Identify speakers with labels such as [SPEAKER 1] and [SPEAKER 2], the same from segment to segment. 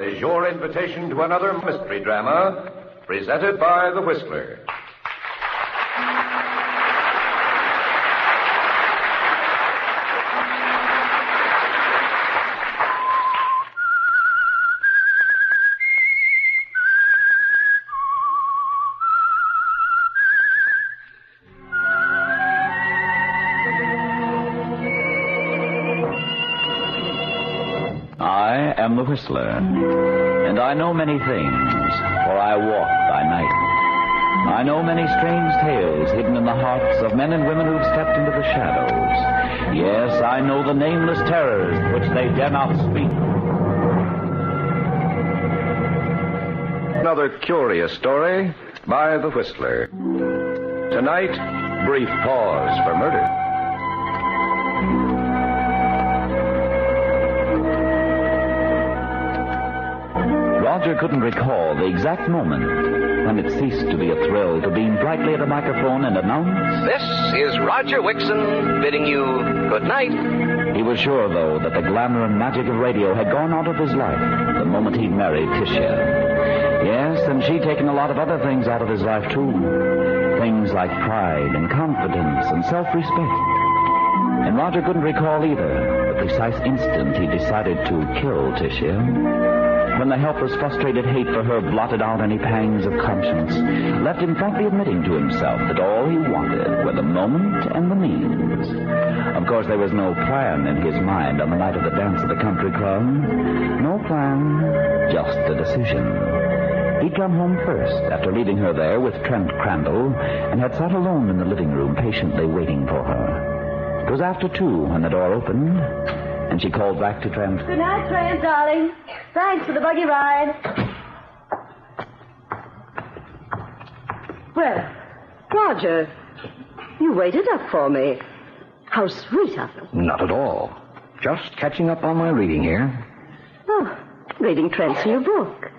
[SPEAKER 1] Is your invitation to another mystery drama presented by The Whistler.
[SPEAKER 2] I am the Whistler, and I know many things, for I walk by night. I know many strange tales hidden in the hearts of men and women who've stepped into the shadows. Yes, I know the nameless terrors which they dare not speak.
[SPEAKER 1] Another curious story by The Whistler. Tonight, brief pause for murder.
[SPEAKER 2] Roger couldn't recall the exact moment when it ceased to be a thrill to beam brightly at a microphone and announce...
[SPEAKER 3] This is Roger Wixon bidding you good night.
[SPEAKER 2] He was sure, though, that the glamour and magic of radio had gone out of his life the moment he'd married Tisha. Yes, and she'd taken a lot of other things out of his life, too. Things like pride and confidence and self-respect. And Roger couldn't recall either the precise instant he decided to kill Tisha. When the helpless, frustrated hate for her blotted out any pangs of conscience, left him frankly admitting to himself that all he wanted were the moment and the means. Of course, there was no plan in his mind on the night of the dance at the country club. No plan, just a decision. He'd come home first, after leaving her there with Trent Crandall, and had sat alone in the living room, patiently waiting for her. It was after 2 when the door opened, and she called back to Trent.
[SPEAKER 4] Good night, Trent, darling. Thanks for the buggy ride. Well, Roger, you waited up for me. How sweet of you.
[SPEAKER 5] Not at all. Just catching up on my reading here.
[SPEAKER 4] Oh, reading Trent's new book.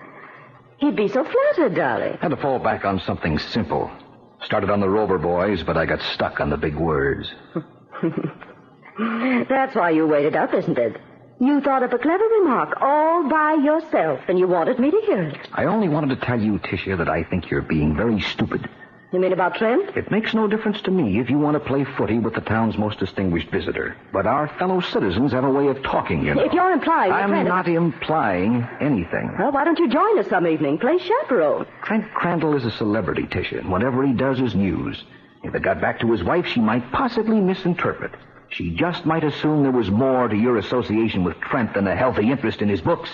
[SPEAKER 4] He'd be so flattered, darling.
[SPEAKER 5] Had to fall back on something simple. Started on the Rover Boys, but I got stuck on the big words.
[SPEAKER 4] That's why you waited up, isn't it? You thought of a clever remark all by yourself, and you wanted me to hear it.
[SPEAKER 5] I only wanted to tell you, Tisha, that I think you're being very stupid.
[SPEAKER 4] You mean about Trent?
[SPEAKER 5] It makes no difference to me if you want to play footy with the town's most distinguished visitor. But our fellow citizens have a way of talking, you know.
[SPEAKER 4] If you're implying...
[SPEAKER 5] I'm not implying anything.
[SPEAKER 4] Well, why don't you join us some evening? Play chaperone.
[SPEAKER 5] Trent Crandall is a celebrity, Tisha, and whatever he does is news. If it got back to his wife, she might possibly misinterpret. She just might assume there was more to your association with Trent than a healthy interest in his books.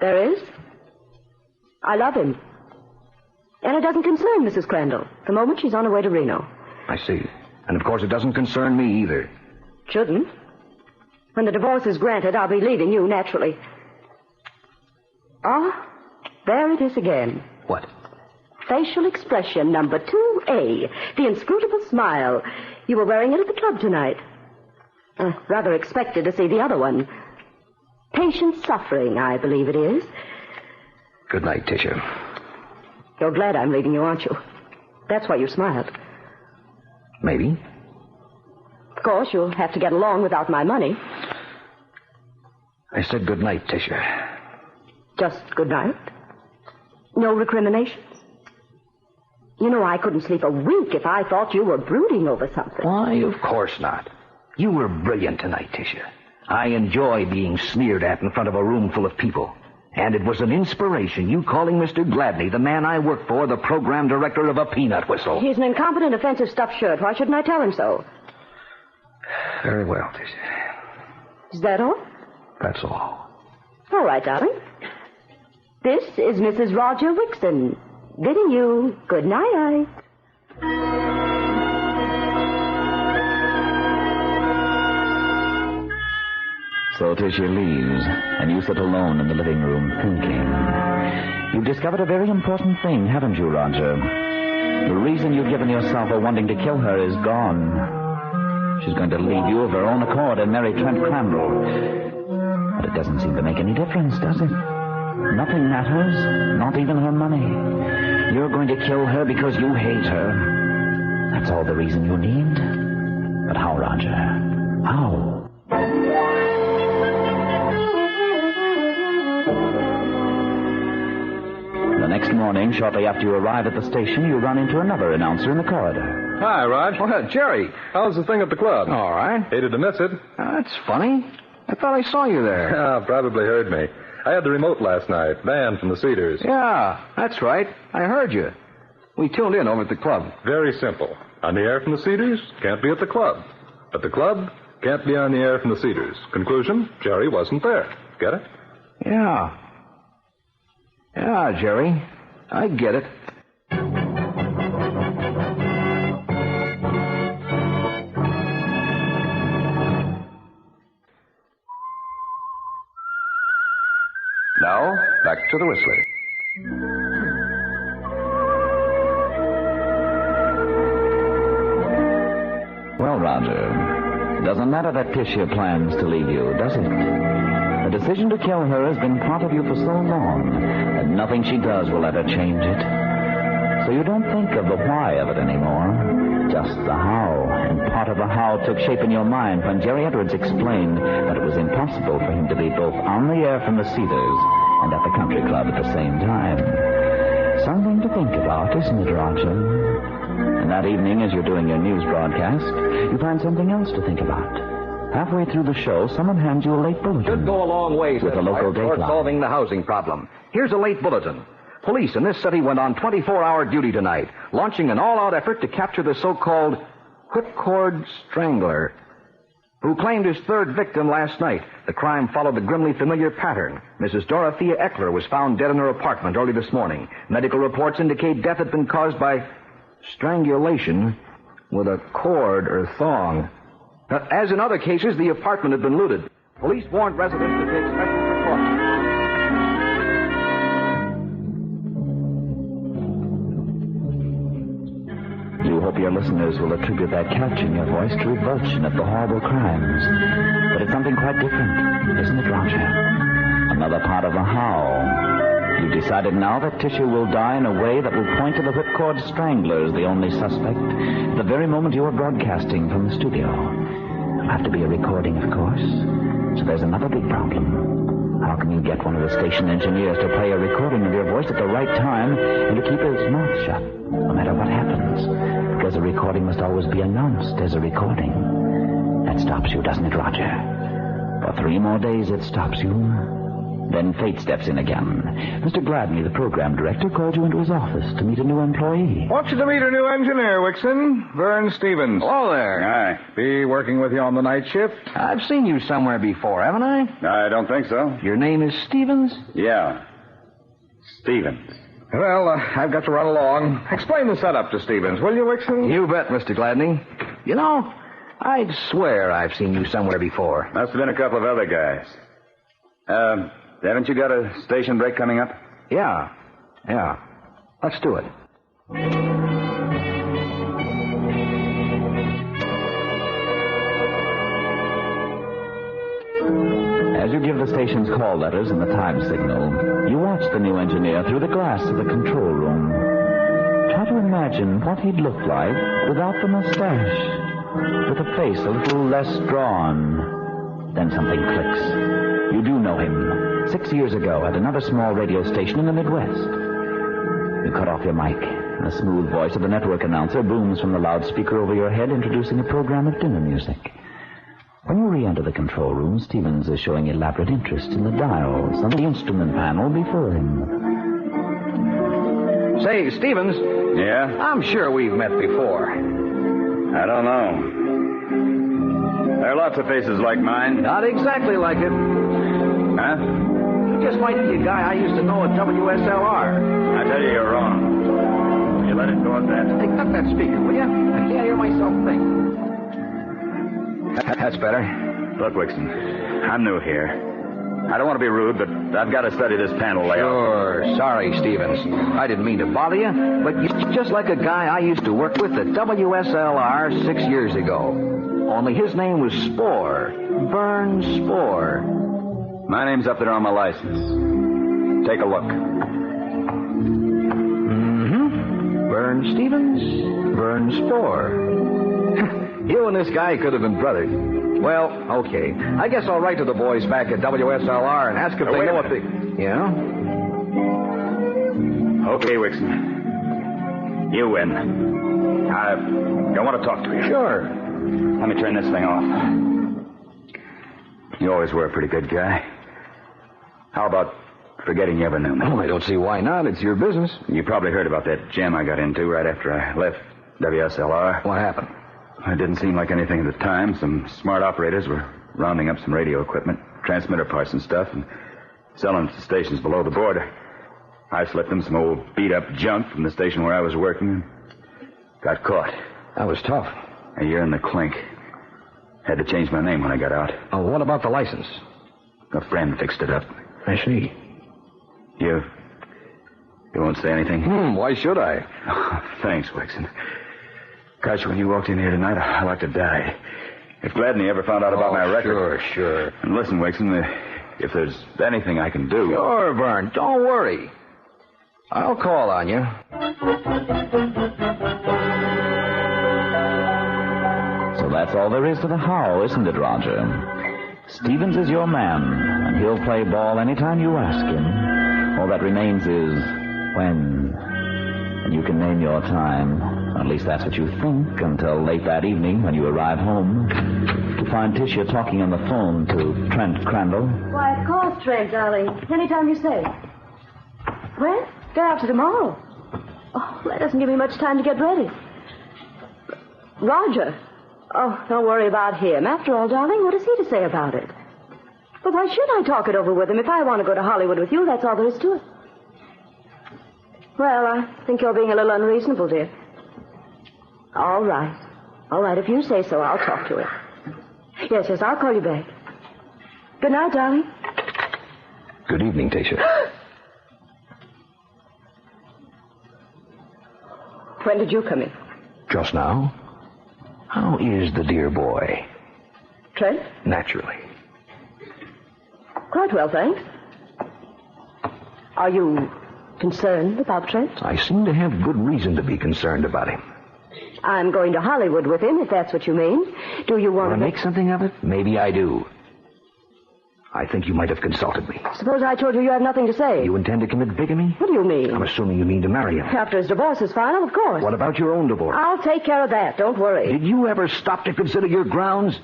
[SPEAKER 4] There is? I love him. And it doesn't concern Mrs. Crandall. The moment she's on her way to Reno.
[SPEAKER 5] I see. And of course it doesn't concern me either.
[SPEAKER 4] Shouldn't. When the divorce is granted, I'll be leaving you, naturally. Ah, there it is again.
[SPEAKER 5] What?
[SPEAKER 4] Facial expression number 2A. The inscrutable smile. You were wearing it at the club tonight. Rather expected to see the other one. Patient suffering, I believe it is.
[SPEAKER 5] Good night, Tisha.
[SPEAKER 4] You're glad I'm leaving you, aren't you? That's why you smiled.
[SPEAKER 5] Maybe.
[SPEAKER 4] Of course, you'll have to get along without my money.
[SPEAKER 5] I said good night, Tisha.
[SPEAKER 4] Just good night? No recriminations? You know, I couldn't sleep a wink if I thought you were brooding over something.
[SPEAKER 5] Why, of course not. You were brilliant tonight, Tisha. I enjoy being sneered at in front of a room full of people. And it was an inspiration, you calling Mr. Gladney, the man I work for, the program director of a peanut whistle.
[SPEAKER 4] He's an incompetent, offensive stuffed shirt. Why shouldn't I tell him so?
[SPEAKER 5] Very well, Tisha.
[SPEAKER 4] Is that all?
[SPEAKER 5] That's all.
[SPEAKER 4] All right, darling. This is Mrs. Roger Wixon, bidding you good night.
[SPEAKER 2] So Tisha leaves, and you sit alone in the living room thinking. You've discovered a very important thing, haven't you, Roger? The reason you've given yourself for wanting to kill her is gone. She's going to leave you of her own accord and marry Trent Crandall. But it doesn't seem to make any difference, does it? Nothing matters, not even her money. You're going to kill her because you hate her. That's all the reason you need. But how, Roger? How? next morning, shortly after you arrive at the station, you run into another announcer in the corridor.
[SPEAKER 6] Hi, Rod.
[SPEAKER 5] Well, Jerry.
[SPEAKER 6] How's the thing at the club?
[SPEAKER 5] All right.
[SPEAKER 6] Hated to miss it.
[SPEAKER 5] That's funny. I thought I saw you there.
[SPEAKER 6] Yeah, probably heard me. I had the remote last night. Dan from the Cedars.
[SPEAKER 5] Yeah, that's right. I heard you. We tuned in over at the club.
[SPEAKER 6] Very simple. On the air from the Cedars, can't be at the club. At the club, can't be on the air from the Cedars. Conclusion, Jerry wasn't there. Get it?
[SPEAKER 5] Yeah. Yeah, Jerry. I get it.
[SPEAKER 1] Now, back to the Whistler.
[SPEAKER 2] Well, Roger, doesn't matter that Tisha plans to leave you, does it? The decision to kill her has been part of you for so long that nothing she does will ever change it. So you don't think of the why of it anymore, just the how. And part of the how took shape in your mind when Jerry Edwards explained that it was impossible for him to be both on the air from the Cedars and at the country club at the same time. Something to think about, isn't it, Roger? And that evening, as you're doing your news broadcast, you find something else to think about. Halfway through the show, someone hands you a late bulletin.
[SPEAKER 5] Should go a long way
[SPEAKER 2] with a local
[SPEAKER 5] toward
[SPEAKER 2] dateline.
[SPEAKER 5] solving the housing problem. Here's a late bulletin. Police in this city went on 24-hour duty tonight, launching an all-out effort to capture the so-called whipcord strangler, who claimed his third victim last night. The crime followed the grimly familiar pattern. Mrs. Dorothea Eckler was found dead in her apartment early this morning. Medical reports indicate death had been caused by strangulation with a cord or thong. As in other cases, the apartment had been looted. Police warned residents to take special precautions.
[SPEAKER 2] You hope your listeners will attribute that catch in your voice to revulsion at the horrible crimes. But it's something quite different, isn't it, Roger? Another part of the how. You've decided now that Tisha will die in a way that will point to the whipcord strangler as the only suspect at the very moment you are broadcasting from the studio. It'll have to be a recording, of course. So there's another big problem. How can you get one of the station engineers to play a recording of your voice at the right time and to keep his mouth shut, no matter what happens? Because a recording must always be announced as a recording. That stops you, doesn't it, Roger? For 3 more days it stops you. Then fate steps in again. Mr. Gladney, the program director, called you into his office to meet a new employee.
[SPEAKER 7] Want you to meet a new engineer, Wixon. Vern Stevens.
[SPEAKER 5] Hello there.
[SPEAKER 7] Hi. Be working with you on the night shift?
[SPEAKER 5] I've seen you somewhere before, haven't I?
[SPEAKER 7] I don't think so.
[SPEAKER 5] Your name is Stevens?
[SPEAKER 7] Yeah. Stevens. Well, I've got to run along. Explain the setup to Stevens, will you, Wixon?
[SPEAKER 5] You bet, Mr. Gladney. You know, I'd swear I've seen you somewhere before.
[SPEAKER 7] Must have been a couple of other guys. Haven't you got a station break coming up?
[SPEAKER 5] Yeah. Let's do it.
[SPEAKER 2] As you give the station's call letters and the time signal, you watch the new engineer through the glass of the control room. Try to imagine what he'd look like without the mustache, with a face a little less drawn. Then something clicks. You do know him. 6 years ago at another small radio station in the Midwest. You cut off your mic, and the smooth voice of the network announcer booms from the loudspeaker over your head, introducing a program of dinner music. When you re-enter the control room, Stevens is showing elaborate interest in the dials on the instrument panel before him.
[SPEAKER 5] Say, Stevens.
[SPEAKER 7] Yeah?
[SPEAKER 5] I'm sure we've met before.
[SPEAKER 7] I don't know. There are lots of faces like mine.
[SPEAKER 5] Not exactly like it.
[SPEAKER 7] Huh?
[SPEAKER 5] You just might be a guy I used to know at WSLR.
[SPEAKER 7] I tell you, you're wrong. Will you let it go at that?
[SPEAKER 5] Hey, cut that speaker, will you? I can't hear myself think. That's better.
[SPEAKER 7] Look, Wixon, I'm new here. I don't want to be rude, but I've got to study this panel layout.
[SPEAKER 5] Sure. Sorry, Stevens. I didn't mean to bother you, but you're just like a guy I used to work with at WSLR 6 years ago. Only his name was Spore. Vern Spore.
[SPEAKER 7] My name's up there on my license. Take a look.
[SPEAKER 5] Mm-hmm. Vern Stevens, Vern Spore. You and this guy could have been brothers. Well, okay. I guess I'll write to the boys back at WSLR and ask if they know what they... Yeah?
[SPEAKER 7] Okay, Wixon. You win. I want to talk to you.
[SPEAKER 5] Sure.
[SPEAKER 7] Let me turn this thing off. You always were a pretty good guy. How about forgetting you ever knew me?
[SPEAKER 5] Oh, I don't see why not. It's your business.
[SPEAKER 7] You probably heard about that jam I got into right after I left WSLR.
[SPEAKER 5] What happened?
[SPEAKER 7] It didn't seem like anything at the time. Some smart operators were rounding up some radio equipment, transmitter parts and stuff, and selling it to stations below the border. I slipped them some old beat-up junk from the station where I was working and got caught.
[SPEAKER 5] That was tough.
[SPEAKER 7] A year in the clink. Had to change my name when I got out.
[SPEAKER 5] Oh, what about the license?
[SPEAKER 7] A friend fixed it up.
[SPEAKER 5] I see.
[SPEAKER 7] You won't say anything?
[SPEAKER 5] Why should I?
[SPEAKER 7] Oh, thanks, Wixon. Gosh, when you walked in here tonight, I'd like to die. If Gladney ever found out about my record...
[SPEAKER 5] Sure.
[SPEAKER 7] And listen, Wixon, if there's anything I can do...
[SPEAKER 5] Sure, Vern. Don't worry. I'll call on you.
[SPEAKER 2] So that's all there is to the how, isn't it, Roger? Stevens is your man, and he'll play ball anytime you ask him. All that remains is when. And you can name your time. Or at least that's what you think until late that evening when you arrive home to find Tisha talking on the phone to Trent Crandall.
[SPEAKER 4] Why, of course, Trent, darling. Anytime you say. When? Day after tomorrow. Oh, that doesn't give me much time to get ready. Roger. Oh, don't worry about him. After all, darling, what has he to say about it? But why should I talk it over with him? If I want to go to Hollywood with you, that's all there is to it. Well, I think you're being a little unreasonable, dear. All right. All right, if you say so, I'll talk to him. Yes, I'll call you back. Good night, darling.
[SPEAKER 5] Good evening, Tisha.
[SPEAKER 4] When did you come in?
[SPEAKER 5] Just now. How is the dear boy?
[SPEAKER 4] Trent?
[SPEAKER 5] Naturally.
[SPEAKER 4] Quite well, thanks. Are you concerned about Trent?
[SPEAKER 5] I seem to have good reason to be concerned about him.
[SPEAKER 4] I'm going to Hollywood with him, if that's what you mean. Do you want
[SPEAKER 5] to make something of it? Maybe I do. I think you might have consulted me.
[SPEAKER 4] Suppose I told you have nothing to say.
[SPEAKER 5] You intend to commit bigamy?
[SPEAKER 4] What do you mean?
[SPEAKER 5] I'm assuming you mean to marry him.
[SPEAKER 4] After his divorce is final, of course.
[SPEAKER 5] What about your own divorce?
[SPEAKER 4] I'll take care of that. Don't worry.
[SPEAKER 5] Did you ever stop to consider your grounds?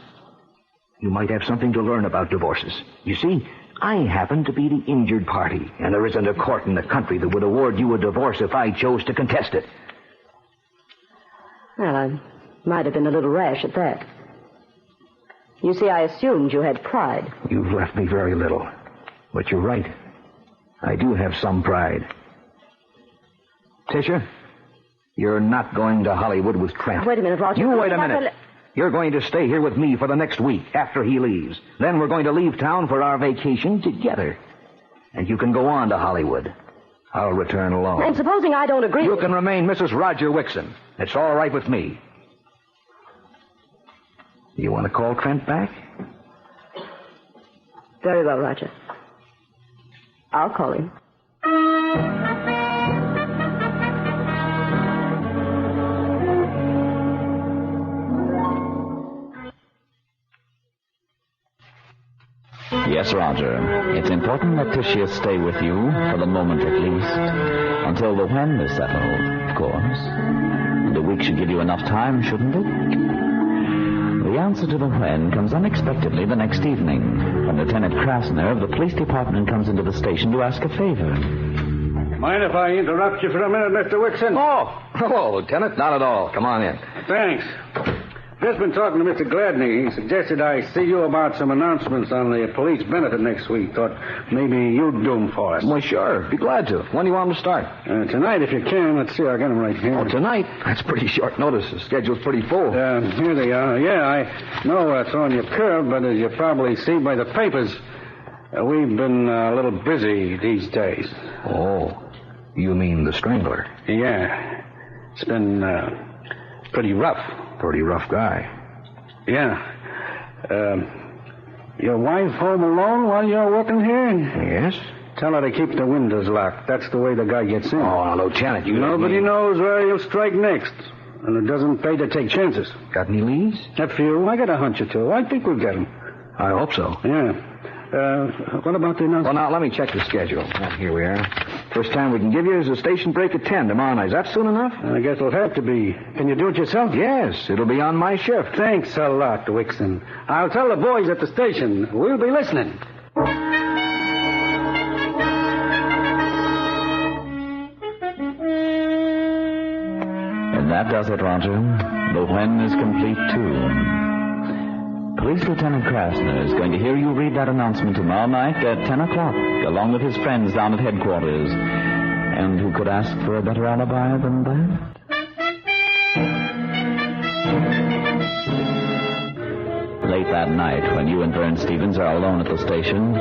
[SPEAKER 5] You might have something to learn about divorces. You see, I happen to be the injured party, and there isn't a court in the country that would award you a divorce if I chose to contest it.
[SPEAKER 4] Well, I might have been a little rash at that. You see, I assumed you had pride.
[SPEAKER 5] You've left me very little. But you're right. I do have some pride. Tisha, you're not going to Hollywood with Trent.
[SPEAKER 4] Wait a minute, Roger.
[SPEAKER 5] You wait a minute. You're going to stay here with me for the next week after he leaves. Then we're going to leave town for our vacation together. And you can go on to Hollywood. I'll return alone.
[SPEAKER 4] And supposing I don't agree...
[SPEAKER 5] You can remain Mrs. Roger Wixon. It's all right with me. You want to call Trent back?
[SPEAKER 4] Very well, Roger. I'll call him.
[SPEAKER 2] Yes, Roger. It's important that Tisha stay with you, for the moment at least, until the when is settled, of course. And a week should give you enough time, shouldn't it? The answer to the when comes unexpectedly the next evening, when Lieutenant Krasner of the police department comes into the station to ask a favor.
[SPEAKER 8] Mind if I interrupt you for a minute, Mr. Wixon?
[SPEAKER 5] Oh, hello, Lieutenant. Not at all. Come on in.
[SPEAKER 8] Thanks. Just been talking to Mr. Gladney. He suggested I see you about some announcements on the police benefit next week. Thought maybe you'd do them for us.
[SPEAKER 5] Well, sure. Be glad to. When do you want them to start?
[SPEAKER 8] Tonight, if you can. Let's see, I'll get them right here.
[SPEAKER 5] Oh, tonight? That's pretty short notice. The schedule's pretty full.
[SPEAKER 8] Here they are. Yeah, I know it's on your curve, but as you probably see by the papers, we've been a little busy these days.
[SPEAKER 5] Oh, you mean the Strangler?
[SPEAKER 8] Yeah. It's been pretty rough.
[SPEAKER 5] Pretty rough guy.
[SPEAKER 8] Yeah. Your wife home alone while you're working here?
[SPEAKER 5] Yes.
[SPEAKER 8] Tell her to keep the windows locked. That's the way the guy gets in.
[SPEAKER 5] Oh, Lieutenant, you...
[SPEAKER 8] Nobody knows where he'll strike next. And it doesn't pay to take chances.
[SPEAKER 5] Got any leads?
[SPEAKER 8] A few. I got a hunch or two. I think we'll get them.
[SPEAKER 5] I hope so.
[SPEAKER 8] Yeah. What about the announcement?
[SPEAKER 5] Well, now, let me check the schedule. Here we are. First time we can give you is a station break at 10 tomorrow night. Is that soon enough?
[SPEAKER 8] I guess it'll have to be. Can you do it yourself?
[SPEAKER 5] Yes, it'll be on my shift.
[SPEAKER 8] Thanks a lot, Wixon. I'll tell the boys at the station. We'll be listening.
[SPEAKER 2] And that does it, Roger. The when is complete, too. Police Lieutenant Krasner is going to hear you read that announcement tomorrow night at 10 o'clock, along with his friends down at headquarters. And who could ask for a better alibi than that? Late that night, when you and Vern Stevens are alone at the station,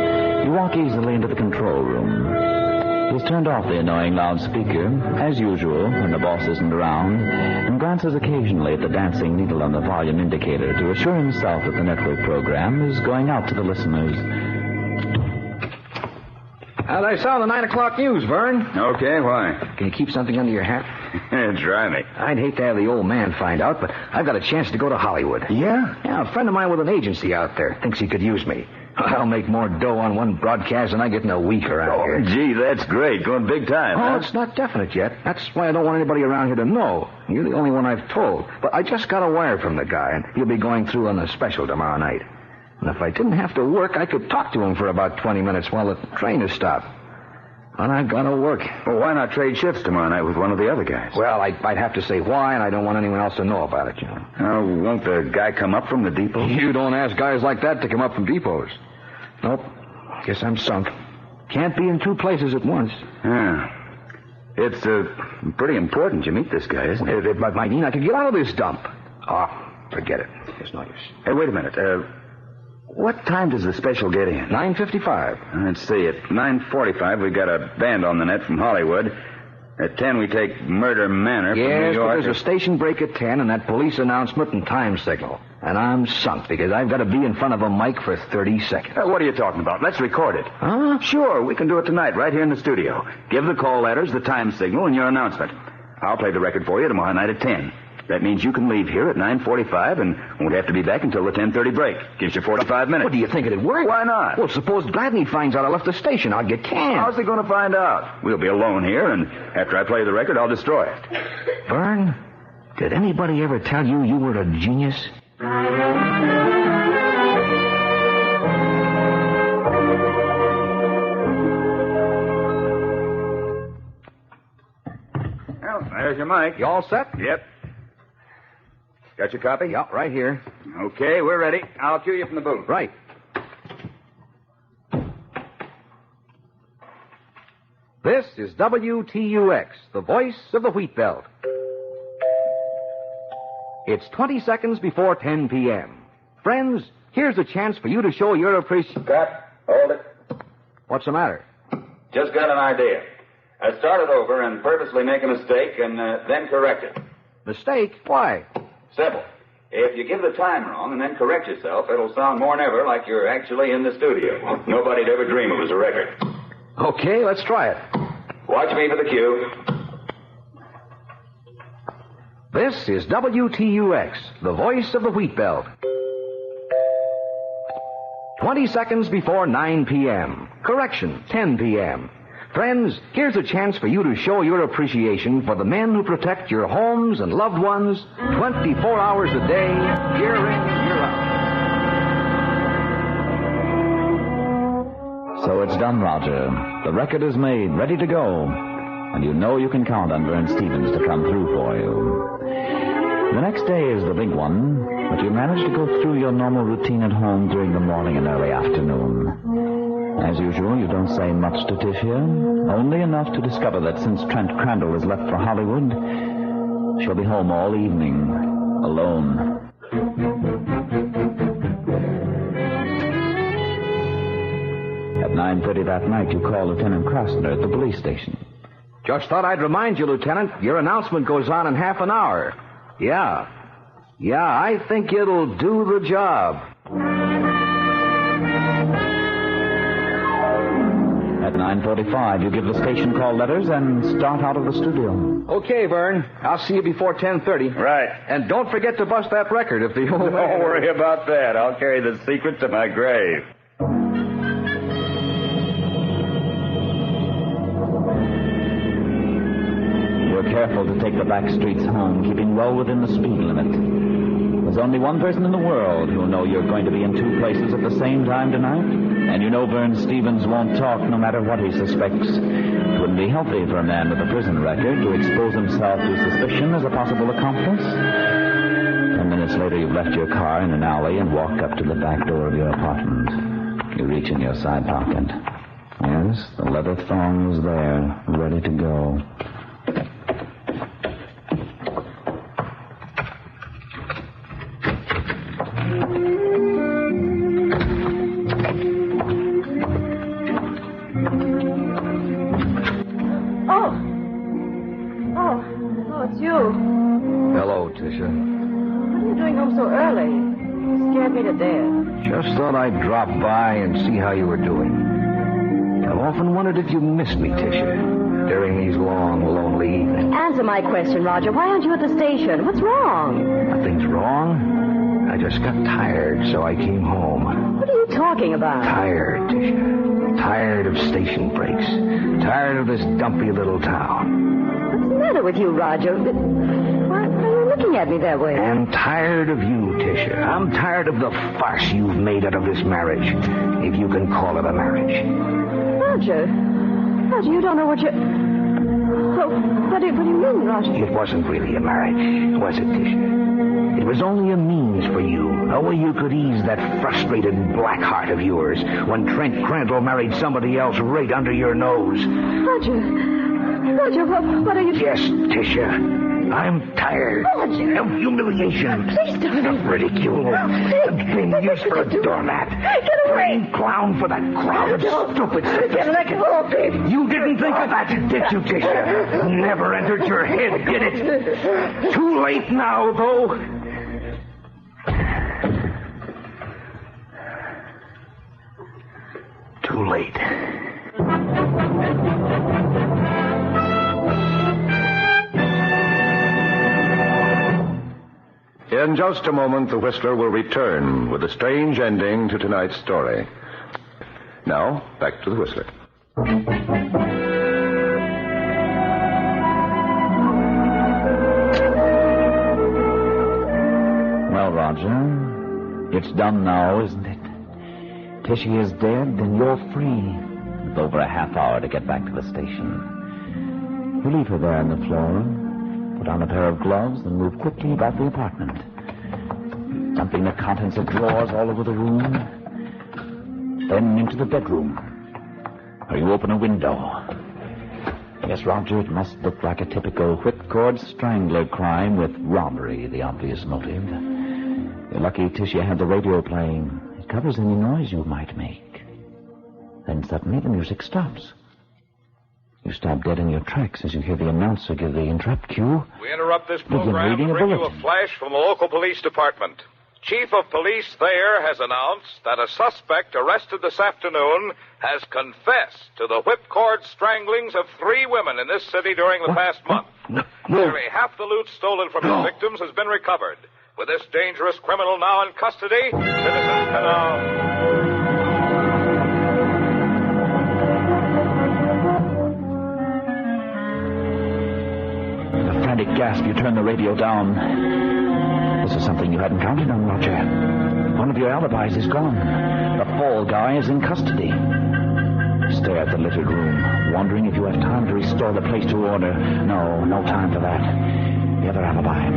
[SPEAKER 2] you walk easily into the control room. He's turned off the annoying loudspeaker, as usual, when the boss isn't around, and glances occasionally at the dancing needle on the volume indicator to assure himself that the network program is going out to the listeners.
[SPEAKER 5] I saw the 9 o'clock news, Vern.
[SPEAKER 7] Okay, why?
[SPEAKER 5] Can you keep something under your hat?
[SPEAKER 7] Try me.
[SPEAKER 5] I'd hate to have the old man find out, but I've got a chance to go to Hollywood.
[SPEAKER 7] Yeah?
[SPEAKER 5] Yeah, a friend of mine with an agency out there thinks he could use me. I'll make more dough on one broadcast than I get in a week around here.
[SPEAKER 7] Gee, that's great. Going big time,
[SPEAKER 5] Oh,
[SPEAKER 7] huh?
[SPEAKER 5] it's not definite yet. That's why I don't want anybody around here to know. You're the only one I've told. But I just got a wire from the guy, and he'll be going through on a special tomorrow night. And if I didn't have to work, I could talk to him for about 20 minutes while the train is stopped. And I've got to work.
[SPEAKER 7] Well, why not trade shifts tomorrow night with one of the other guys?
[SPEAKER 5] Well, I'd have to say why, and I don't want anyone else to know about it, you know.
[SPEAKER 7] Oh, won't the guy come up from the depot?
[SPEAKER 5] You don't ask guys like that to come up from depots. Nope. Guess I'm sunk. Can't be in two places at once.
[SPEAKER 7] Yeah. It's pretty important you meet this guy, isn't it?
[SPEAKER 5] It might mean I could get out of this dump. Oh, forget it. It's no use.
[SPEAKER 7] Hey, wait a minute. What time does the special get in?
[SPEAKER 5] 9:55.
[SPEAKER 7] Let's see. At 9:45, we got a band on the net from Hollywood. At 10, we take Murder Manor from New
[SPEAKER 5] Yes, but
[SPEAKER 7] York.
[SPEAKER 5] there's a station break at 10 and that police announcement and time signal. And I'm sunk because I've got to be in front of a mic for 30 seconds.
[SPEAKER 7] What are you talking about? Let's record it.
[SPEAKER 5] Huh?
[SPEAKER 7] Sure, we can do it tonight, right here in the studio. Give the call letters, the time signal, and your announcement. I'll play the record for you tomorrow night at 10. That means you can leave here at 9:45 and won't have to be back until the 10:30 break. Gives you 45 minutes.
[SPEAKER 5] What, do you think it'd work?
[SPEAKER 7] Why not?
[SPEAKER 5] Well, suppose Gladney finds out I left the station. I'll get canned.
[SPEAKER 7] How's he going to find out? We'll be alone here, and after I play the record, I'll destroy it.
[SPEAKER 5] Vern, did anybody ever tell you you were a genius?
[SPEAKER 7] Well, there's your mic.
[SPEAKER 5] You all set?
[SPEAKER 7] Yep. Got your copy?
[SPEAKER 5] Yeah, right here.
[SPEAKER 7] Okay, we're ready. I'll cue you from the booth.
[SPEAKER 5] Right. This is WTUX, the voice of the Wheat Belt. It's 20 seconds before 10 p.m. Friends, here's a chance for you to show your appreciation.
[SPEAKER 7] Cut. Hold it.
[SPEAKER 5] What's the matter?
[SPEAKER 7] Just got an idea. I started over and purposely make a mistake and then correct it.
[SPEAKER 5] Mistake? Why?
[SPEAKER 7] Simple. If you give the time wrong and then correct yourself, it'll sound more than ever like you're actually in the studio. Nobody'd ever dream it was a record.
[SPEAKER 5] Okay, let's try it.
[SPEAKER 7] Watch me for the cue.
[SPEAKER 5] This is WTUX, the voice of the Wheat Belt. 20 seconds before 9 p.m. Correction, 10 p.m. Friends, here's a chance for you to show your appreciation for the men who protect your homes and loved ones 24 hours a day, year in and year out.
[SPEAKER 2] So it's done, Roger. The record is made, ready to go. And you know you can count on Vern Stevens to come through for you. The next day is the big one, but you manage to go through your normal routine at home during the morning and early afternoon. As usual, you don't say much to Titia, only enough to discover that since Trent Crandall has left for Hollywood, she'll be home all evening, alone. At 9:30 that night, you call Lieutenant Krasner at the police station.
[SPEAKER 5] Just thought I'd remind you, Lieutenant, your announcement goes on in half an hour. Yeah, I think it'll do the job.
[SPEAKER 2] At 9:45, you give the station call letters and start out of the studio.
[SPEAKER 5] Okay, Vern. I'll see you before 10:30.
[SPEAKER 7] Right.
[SPEAKER 5] And don't forget to bust that record if the old
[SPEAKER 7] Don't
[SPEAKER 5] man...
[SPEAKER 7] worry about that. I'll carry the secret to my grave.
[SPEAKER 2] were careful to take the back streets home, keeping well within the speed limit. There's only one person in the world who'll know you're going to be in two places at the same time tonight. And you know Vern Stevens won't talk no matter what he suspects. It wouldn't be healthy for a man with a prison record to expose himself to suspicion as a possible accomplice. 10 minutes later, you've left your car in an alley and walked up to the back door of your apartment. You reach in your side pocket. Yes, the leather thong was there, ready to go.
[SPEAKER 4] Oh, it's you.
[SPEAKER 5] Hello, Tisha.
[SPEAKER 4] What are you doing home so early? You scared me to death.
[SPEAKER 5] Just thought I'd drop by and see how you were doing. I've often wondered if you missed me, Tisha, during these long, lonely evenings.
[SPEAKER 4] Answer my question, Roger. Why aren't you at the station? What's wrong?
[SPEAKER 5] Nothing's wrong. I just got tired, so I came home.
[SPEAKER 4] What are you talking about?
[SPEAKER 5] Tired, Tisha. Tired of station breaks. Tired of this dumpy little town.
[SPEAKER 4] What's the matter with you, Roger? Why are you looking at me that way?
[SPEAKER 5] I'm tired of you, Tisha. I'm tired of the farce you've made out of this marriage, if you can call it a marriage.
[SPEAKER 4] Roger, you don't know what you're... Oh, what do you mean, Roger?
[SPEAKER 5] It wasn't really a marriage, was it, Tisha? It was only a means for you, a way you could ease that frustrated black heart of yours when Trent Crantle married somebody else right under your nose.
[SPEAKER 4] Roger, what are you...
[SPEAKER 5] Yes, Tisha. I'm tired of humiliation,
[SPEAKER 4] Please don't.
[SPEAKER 5] of ridicule, of being used for a doormat.
[SPEAKER 4] Get away.
[SPEAKER 5] Plain clown for that crowd of stupid
[SPEAKER 4] Let go of me.
[SPEAKER 5] You didn't think of that, did you, Tisha? Never entered your head, did it? Too late now, though. Too late.
[SPEAKER 1] In just a moment, the Whistler will return with a strange ending to tonight's story. Now, back to the Whistler.
[SPEAKER 2] Well, Roger, it's done now, isn't it? Tishy is dead, and you're free. With over a half hour to get back to the station. You leave her there on the floor, put on a pair of gloves, and move quickly about the apartment. Dumping the contents of drawers all over the room. Then into the bedroom, where you open a window. Yes, Roger, it must look like a typical whipcord strangler crime with robbery, the obvious motive. You're lucky Tisha had the radio playing. It covers any noise you might make. Then suddenly the music stops. You stop dead in your tracks as you hear the announcer give the interrupt cue.
[SPEAKER 9] We interrupt this
[SPEAKER 2] Begin
[SPEAKER 9] program
[SPEAKER 2] reading
[SPEAKER 9] to
[SPEAKER 2] a
[SPEAKER 9] bring you a
[SPEAKER 2] bulletin.
[SPEAKER 9] flash from the local police department. Chief of Police Thayer has announced that a suspect arrested this afternoon has confessed to the whipcord stranglings of 3 women in this city during the past month. Nearly half the loot stolen from the victims has been recovered. With this dangerous criminal now in custody, citizens can now...
[SPEAKER 2] With a frantic gasp, you turn the radio down. This is something you hadn't counted on, Roger. One of your alibis is gone. The fall guy is in custody. You stare at the littered room, wondering if you have time to restore the place to order. No time for that. The other alibi.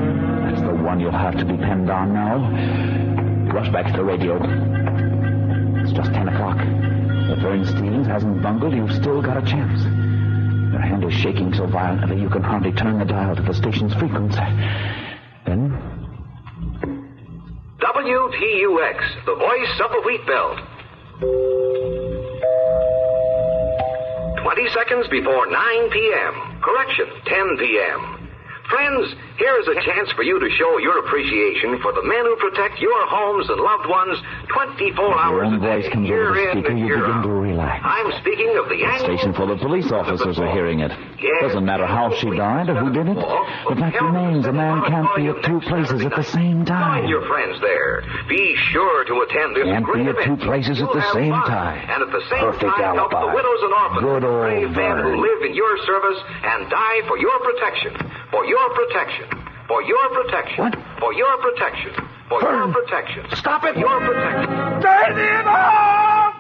[SPEAKER 2] That's the one you'll have to depend on now. Rush back to the radio. It's just 10 o'clock. If Vern Stevens hasn't bungled, you've still got a chance. Your hand is shaking so violently you can hardly turn the dial to the station's frequency. Then...
[SPEAKER 10] WTUX, the voice of the wheat belt. 20 seconds before 9 p.m. Correction, 10 p.m. Friends, here is a chance for you to show your appreciation for the men who protect your homes and loved ones 24 hours a day,
[SPEAKER 2] voice comes over
[SPEAKER 10] year
[SPEAKER 2] the
[SPEAKER 10] in
[SPEAKER 2] speaker,
[SPEAKER 10] and
[SPEAKER 2] you
[SPEAKER 10] year
[SPEAKER 2] begin
[SPEAKER 10] out.
[SPEAKER 2] to relax. fact.
[SPEAKER 10] I'm speaking of the
[SPEAKER 2] The
[SPEAKER 10] annual...
[SPEAKER 2] station full of police officers are hearing it. Doesn't matter how she died or who did it. The fact remains a man can't be at two places at the same time.
[SPEAKER 10] Join your friends there. Be sure to attend this
[SPEAKER 2] Can't
[SPEAKER 10] great
[SPEAKER 2] be at
[SPEAKER 10] event.
[SPEAKER 2] two places at the
[SPEAKER 10] You'll have
[SPEAKER 2] same
[SPEAKER 10] fun,
[SPEAKER 2] time.
[SPEAKER 10] And at the same
[SPEAKER 2] Perfect
[SPEAKER 10] time help
[SPEAKER 2] alibi.
[SPEAKER 10] the widows and orphans,
[SPEAKER 2] Good old
[SPEAKER 10] brave men who
[SPEAKER 2] Vern.
[SPEAKER 10] live in your service and die for your protection. For your protection. For your protection.
[SPEAKER 2] What?
[SPEAKER 10] For your protection. For your protection.
[SPEAKER 2] Stop it!
[SPEAKER 10] For your protection.
[SPEAKER 2] Turn him off!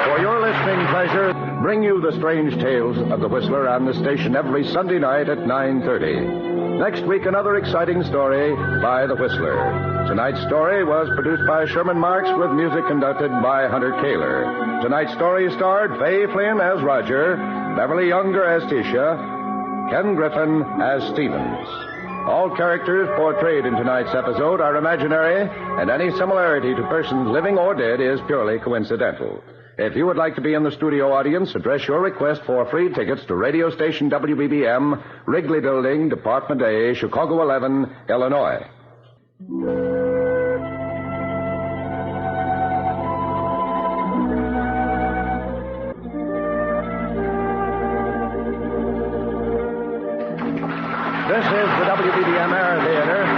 [SPEAKER 1] For your listening pleasure, bring you the strange tales of the Whistler on the station every Sunday night at 9:30. Next week, another exciting story by the Whistler. Tonight's story was produced by Sherman Marks with music conducted by Hunter Kaler. Tonight's story starred Fay Flynn as Roger, Beverly Younger as Tisha, Ken Griffin as Stevens. All characters portrayed in tonight's episode are imaginary, and any similarity to persons living or dead is purely coincidental. If you would like to be in the studio audience, address your request for free tickets to radio station WBBM, Wrigley Building, Department A, Chicago 11, Illinois. This is the WBBM Air Theater.